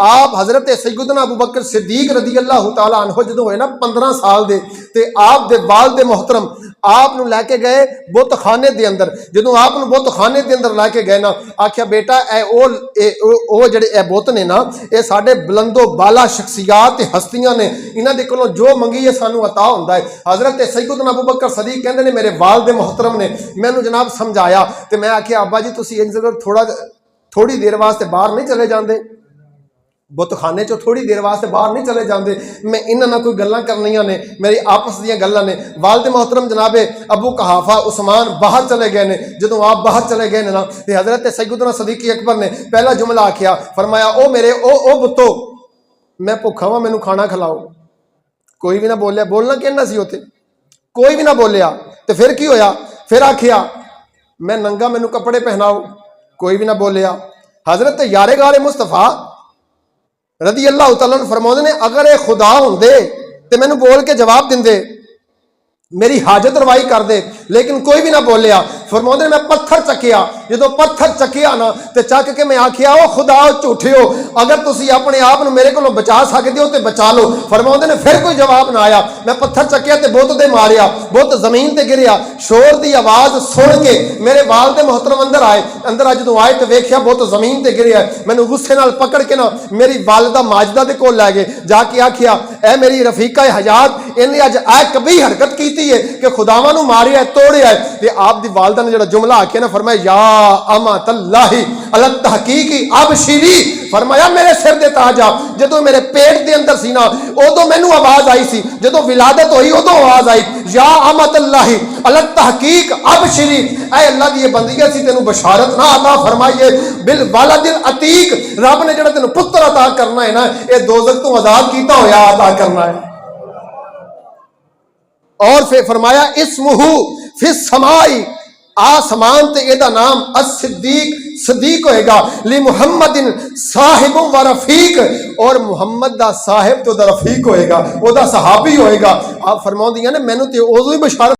आप हज़रत सैयदना अबू बकर सिद्दीक रज़ी अल्लाह तआला अन्हु जो होए ना 15 साल दे ते आप दे वालिद मोहतरम आप नूं लैके गए बुतखाने दे अंदर। जदों आप नूं बुतखाने दे अंदर लैके गए ना, आख्या बेटा ओ जिहड़े ए बुत ने ना, ये साडे बुलंदो बाला शख्सियात ते हस्तियां ने, इन्हां दे कोलों जो मंगी है सानूं अता हुंदा है। हज़रत सैयदना अबू बकर सिद्दीक कहंदे ने मेरे वालिद मोहतरम ने मैनूं जनाब समझाया ते मैं आख्या अब्बा जी तुसीं इंज करो, थोड़ी देर वास्ते बाहर नहीं चले जाते, बुतखाने चो थोड़ी देर वास्ते बाहर नहीं चले जाते, मैं इन्हां नाल कोई गल्लां करनियां ने, मेरी आपस दीयां गल्लां ने। वालिद मोहतरम जनाबे अबू कहाफा उस्मान बाहर चले गए ने। जदों आप बाहर चले गए ना ते हज़रत सैयदना सिद्दीक अकबर ने पहला जुमला आख्या, फरमाया ओ मेरे ओ बुतो मैं भुखा वां, मैनूं खाना खिलाओ। कोई भी ना बोलिया, बोलना कहना सी उत्थे, कोई भी ना बोलिया। तो फिर की होया, फिर आखिया मैं नंगा, मैनूं कपड़े पहनाओ, कोई भी ना बोलिया। हज़रत यारे गारे मुस्तफा रज़ी अल्लाह तआला अन्हु फरमाउंदे ने अगर ये खुदा हुंदे ते मैनूं बोल के जवाब दिंदे, मेरी हाजत रवाई कर दे, लेकिन कोई भी ना बोलिया। फरमाउंदे मैं पत्थर चकिया, जो पत्थर चकिया ना तो चक के मैं आखिया ओ खुदा झूठे हो, अगर तुसी अपने आप नूं मेरे कोलों बचा सकदे हो तो बचा लो। फरमाउंदे ने फिर कोई जवाब ना आया। मैं पत्थर चकिया तो बुत दे मारिया, बुत जमीन ते गिरिया। शोर की आवाज़ सुन के मेरे वालिद मोहतरम अंदर आए। अंदर जो आए तो वेख्या बुत जमीन ते गिरिया। मैनूं गुस्से नाल पकड़ के ना मेरी वालिदा माजिदा दे कोल लै गए, जाके आखिया ए मेरी रफीका हयात, इन्हें अज ऐ कभी हरकत की है कि खुदावां नूं मारिया तोड़िया है। ते आप दी वालिदा ने जिहड़ा जुमला आखिया ना, फरमाया या अमातल्लाहि अला तहकीकी अबशिरी, फरमाया मेरे सिर दे ताज आ। जदों मेरे पेट दे अंदर सी ना उदों मैनूं आवाज़ आई सी, जदों विलादत होई उदों आवाज़ आई या अमातल्लाहि अला तहकीक अबशिरी, ऐ अल्लाह दी बंदियां सी तेनूं बशारत ना अता फरमाइए बिल वालदिल अतीक, रब ने जिहड़ा तेनूं पुत्र अता करना है ना, ये दोज़ख तो आजाद कीता होया अता करना है। और फिर फरमाया इस्मुहु फिस समाई, आसमान ते एदा नाम अस-सिद्दीक सिद्दीक होएगा, ली मुहम्मदिन साहिब व रफीक, और मुहम्मद दा साहिब तो दा रफीक होएगा, ओदा सहाबी होएगा। आप फरमाउंदियां ने मैनूं ते उदों ही बशारत